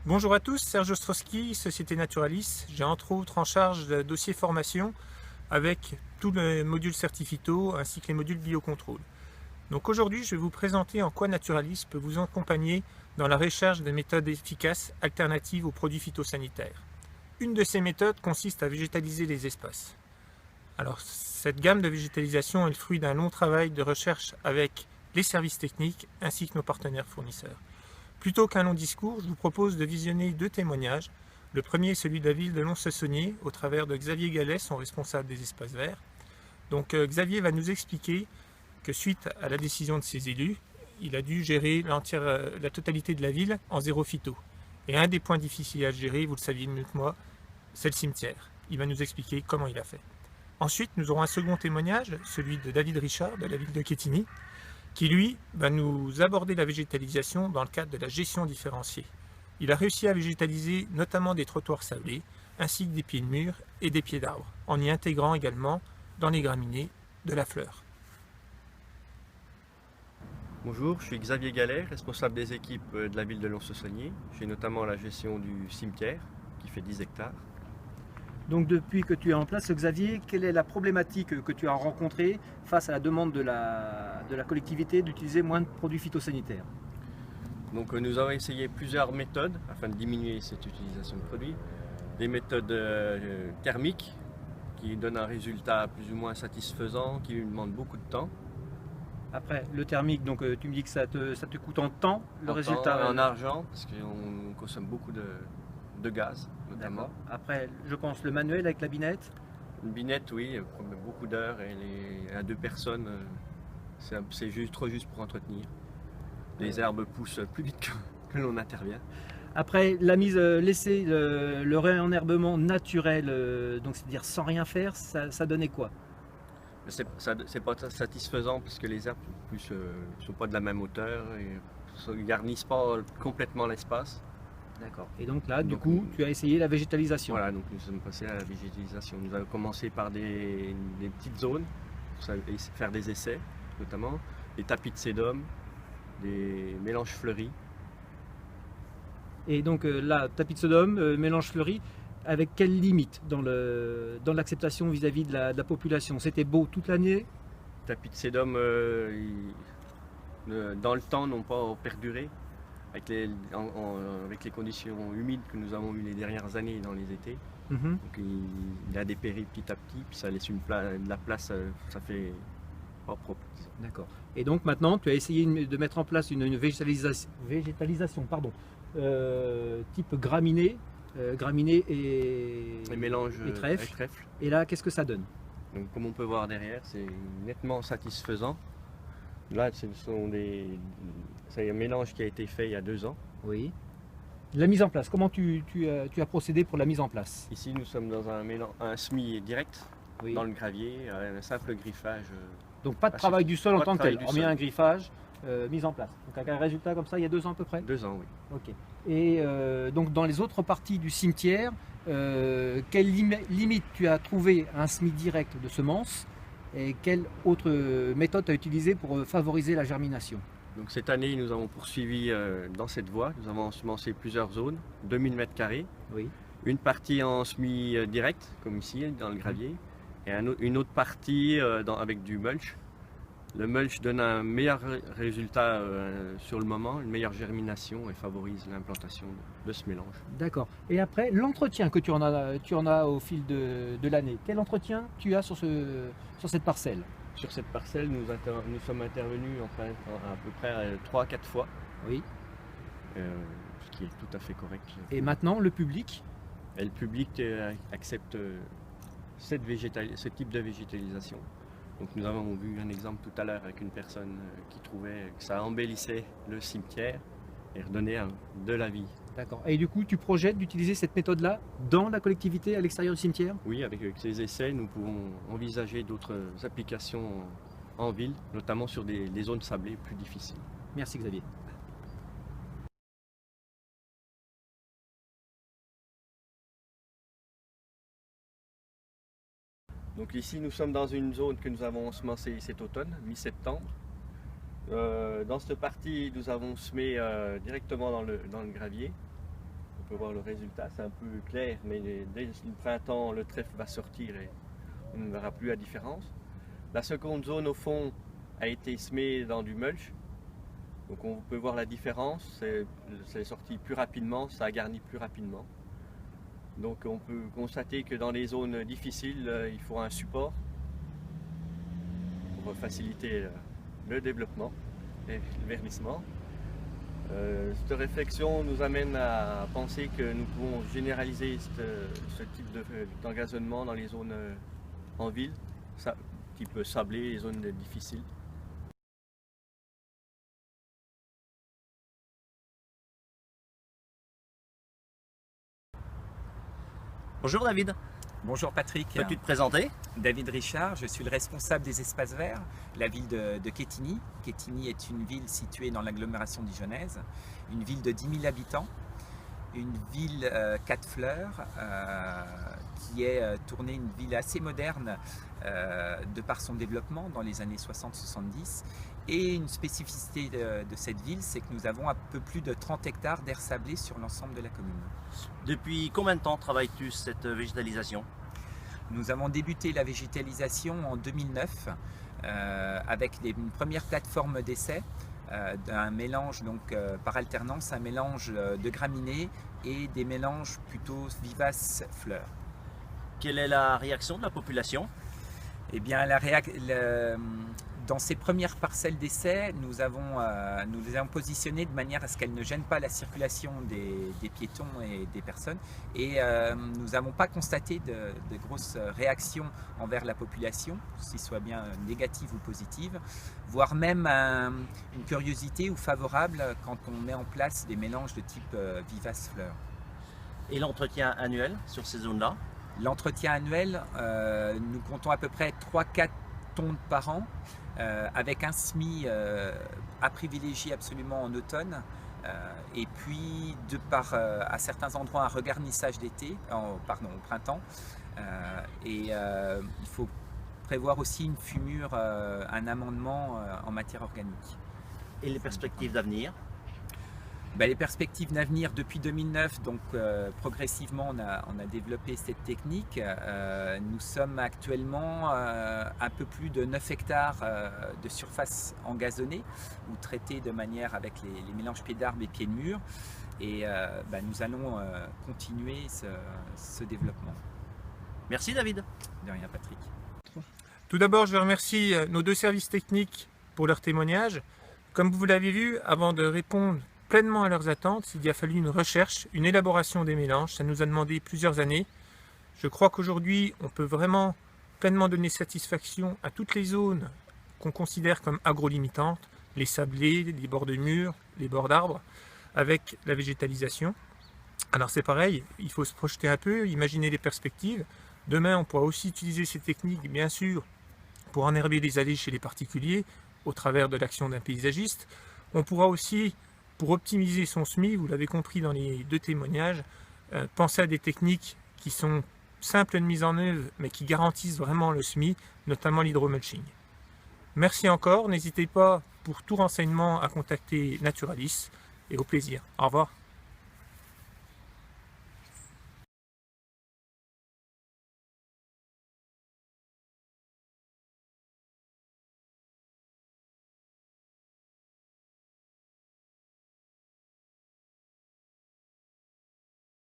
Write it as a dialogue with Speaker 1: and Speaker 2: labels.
Speaker 1: Bonjour à tous, Serge Ostrowski, Société Naturalis. J'ai entre autres en charge le dossier formation avec tout le module Certifito ainsi que les modules biocontrôle. Donc aujourd'hui, je vais vous présenter en quoi Naturalis peut vous accompagner dans la recherche de méthodes efficaces alternatives aux produits phytosanitaires. Une de ces méthodes consiste à végétaliser les espaces. Alors cette gamme de végétalisation est le fruit d'un long travail de recherche avec les services techniques ainsi que nos partenaires fournisseurs. Plutôt qu'un long discours, je vous propose de visionner deux témoignages. Le premier est celui de la ville de Lons-le-Saunier, au travers de Xavier Gallet, son responsable des espaces verts. Donc Xavier va nous expliquer que suite à la décision de ses élus, il a dû gérer la totalité de la ville en zéro phyto. Et un des points difficiles à gérer, vous le saviez mieux que moi, c'est le cimetière. Il va nous expliquer comment il a fait. Ensuite, nous aurons un second témoignage, celui de David Richard, de la ville de Quetigny, qui lui va nous aborder la végétalisation dans le cadre de la gestion différenciée. Il a réussi à végétaliser notamment des trottoirs sablés, ainsi que des pieds de mur et des pieds d'arbres, en y intégrant également dans les graminées de la fleur.
Speaker 2: Bonjour, je suis Xavier Gallet, responsable des équipes de la ville de Lons-le-Saunier. J'ai notamment la gestion du cimetière qui fait 10 hectares.
Speaker 3: Donc depuis que tu es en place, Xavier, quelle est la problématique que tu as rencontrée face à la demande de la collectivité d'utiliser moins de produits phytosanitaires?
Speaker 2: Donc nous avons essayé plusieurs méthodes afin de diminuer cette utilisation de produits. Des méthodes thermiques qui donnent un résultat plus ou moins satisfaisant, qui demandent beaucoup de temps.
Speaker 3: Après, le thermique, donc tu me dis que ça te coûte en temps, le résultat...
Speaker 2: En argent, parce qu'on consomme beaucoup de gaz notamment.
Speaker 3: Après, je pense le manuel avec la binette.
Speaker 2: Une binette, oui, beaucoup d'heures et à deux personnes, c'est trop juste pour entretenir. Les herbes poussent plus vite que l'on intervient.
Speaker 3: Après, la mise, laisser le réenherbement naturel, donc c'est-à-dire sans rien faire, ça donnait quoi?
Speaker 2: C'est pas satisfaisant parce que les herbes ne sont pas de la même hauteur et ne garnissent pas complètement l'espace.
Speaker 3: D'accord. Et donc là, du coup, tu as essayé la végétalisation.
Speaker 2: Voilà, donc nous sommes passés à la végétalisation. Nous avons commencé par des petites zones, pour faire des essais notamment, des tapis de sédum, des mélanges fleuris.
Speaker 3: Et donc là, tapis de Sodome, mélange fleuri, avec quelle limite dans l'acceptation vis-à-vis de la population? C'était beau toute l'année?
Speaker 2: Tapis de sédum, dans le temps, n'ont pas perduré avec les conditions humides que nous avons eues les dernières années dans les étés. Donc il a dépéri petit à petit, puis ça laisse de la place, ça fait pas propre.
Speaker 3: D'accord. Et donc maintenant, tu as essayé de mettre en place une végétalisation, pardon, type graminées et
Speaker 2: mélange
Speaker 3: et trèfle.
Speaker 2: trèfle.
Speaker 3: Et là, qu'est-ce que ça donne?
Speaker 2: Donc, comme on peut voir derrière, c'est nettement satisfaisant. Là, c'est un mélange qui a été fait il y a 2 ans.
Speaker 3: Oui. La mise en place, comment tu as procédé pour la mise en place?
Speaker 2: Ici, nous sommes dans un semis direct,
Speaker 3: Oui.
Speaker 2: dans le gravier, un simple griffage.
Speaker 3: Donc pas de travail du sol en tant que tel, hormis un griffage, mise en place. Donc avec un résultat comme ça, il y a 2 ans à peu près?
Speaker 2: 2 ans, oui.
Speaker 3: Ok. Et donc dans les autres parties du cimetière, quelle limite tu as trouvé à un semis direct de semences et quelle autre méthode tu as utilisée pour favoriser la germination?
Speaker 2: Donc cette année, nous avons poursuivi dans cette voie. Nous avons ensemencé plusieurs zones, 2000 m².
Speaker 3: Oui.
Speaker 2: Une partie en semis direct, comme ici, dans le gravier, et une autre partie avec du mulch. Le mulch donne un meilleur résultat sur le moment, une meilleure germination et favorise l'implantation de ce mélange.
Speaker 3: D'accord. Et après, l'entretien que tu en as au fil de l'année, quel entretien tu as sur cette parcelle?
Speaker 2: Sur cette parcelle, nous sommes intervenus à peu près 3-4 fois.
Speaker 3: Oui.
Speaker 2: Ce qui est tout à fait correct.
Speaker 3: Et maintenant, le public?
Speaker 2: Et le public accepte ce type de végétalisation. Donc nous avons vu un exemple tout à l'heure avec une personne qui trouvait que ça embellissait le cimetière et redonnait de la vie.
Speaker 3: D'accord. Et du coup, tu projettes d'utiliser cette méthode-là dans la collectivité, à l'extérieur du cimetière?
Speaker 2: Oui, avec ces essais, nous pouvons envisager d'autres applications en ville, notamment sur des zones sablées plus difficiles.
Speaker 3: Merci Xavier.
Speaker 2: Donc ici, nous sommes dans une zone que nous avons ensemencée cet automne, mi-septembre. Dans cette partie, nous avons semé directement dans le gravier. peut voir le résultat, c'est un peu clair, mais dès le printemps, le trèfle va sortir et on ne verra plus la différence. La seconde zone au fond a été semée dans du mulch, donc on peut voir la différence, c'est sorti plus rapidement, ça a garni plus rapidement. Donc on peut constater que dans les zones difficiles, il faut un support pour faciliter le développement et le verdissement. Cette réflexion nous amène à penser que nous pouvons généraliser ce type d'engazonnement dans les zones en ville, type sablé, les zones difficiles.
Speaker 4: Bonjour David,
Speaker 5: Bonjour Patrick.
Speaker 4: peux-tu te présenter?
Speaker 5: David Richard, je suis le responsable des espaces verts, la ville de Quetigny. Quetigny est une ville située dans l'agglomération dijonnaise, une ville de 10 000 habitants, une ville 4 fleurs, qui est tournée une ville assez moderne de par son développement dans les années 60-70. Et une spécificité de cette ville, c'est que nous avons un peu plus de 30 hectares d'air sablé sur l'ensemble de la commune.
Speaker 4: Depuis combien de temps travailles-tu cette végétalisation?
Speaker 5: Nous avons débuté la végétalisation en 2009 avec une première plateforme d'essai d'un mélange par alternance, un mélange de graminées et des mélanges plutôt vivaces fleurs.
Speaker 4: Quelle est la réaction de la population?
Speaker 5: Eh bien, dans ces premières parcelles d'essai, nous les avons positionnées de manière à ce qu'elles ne gênent pas la circulation des piétons et des personnes. Et nous n'avons pas constaté de grosses réactions envers la population, si soit bien négative ou positive, voire même une curiosité ou favorable quand on met en place des mélanges de type vivace fleurs.
Speaker 4: Et l'entretien annuel sur ces zones-là?
Speaker 5: L'entretien annuel, nous comptons à peu près 3-4 tonnes par an, avec un semis à privilégier absolument en automne, et puis à certains endroits un regarnissage au printemps. Il faut prévoir aussi une fumure, un amendement en matière organique.
Speaker 4: Et les perspectives d'avenir?
Speaker 5: Les perspectives d'avenir, depuis 2009, donc progressivement on a développé cette technique. Nous sommes actuellement un peu plus de 9 hectares de surface engazonnée ou traitée de manière avec les mélanges pieds d'arbre et pieds de mur. Et nous allons continuer ce développement.
Speaker 4: Merci David.
Speaker 5: De rien Patrick.
Speaker 1: Tout d'abord, je remercie nos deux services techniques pour leur témoignage. Comme vous l'avez vu, avant de répondre pleinement à leurs attentes, il a fallu une recherche, une élaboration des mélanges. Ça nous a demandé plusieurs années. Je crois qu'aujourd'hui, on peut vraiment pleinement donner satisfaction à toutes les zones qu'on considère comme agrolimitantes, les sablés, les bords de murs, les bords d'arbres, avec la végétalisation. Alors c'est pareil, il faut se projeter un peu, imaginer les perspectives. Demain, on pourra aussi utiliser ces techniques, bien sûr, pour enherber les allées chez les particuliers, au travers de l'action d'un paysagiste. On pourra aussi, pour optimiser son semis, vous l'avez compris dans les deux témoignages, penser à des techniques qui sont simples de mise en œuvre, mais qui garantissent vraiment le semis, notamment l'hydromulching. Merci encore, n'hésitez pas pour tout renseignement à contacter Naturalis, et au plaisir. Au revoir.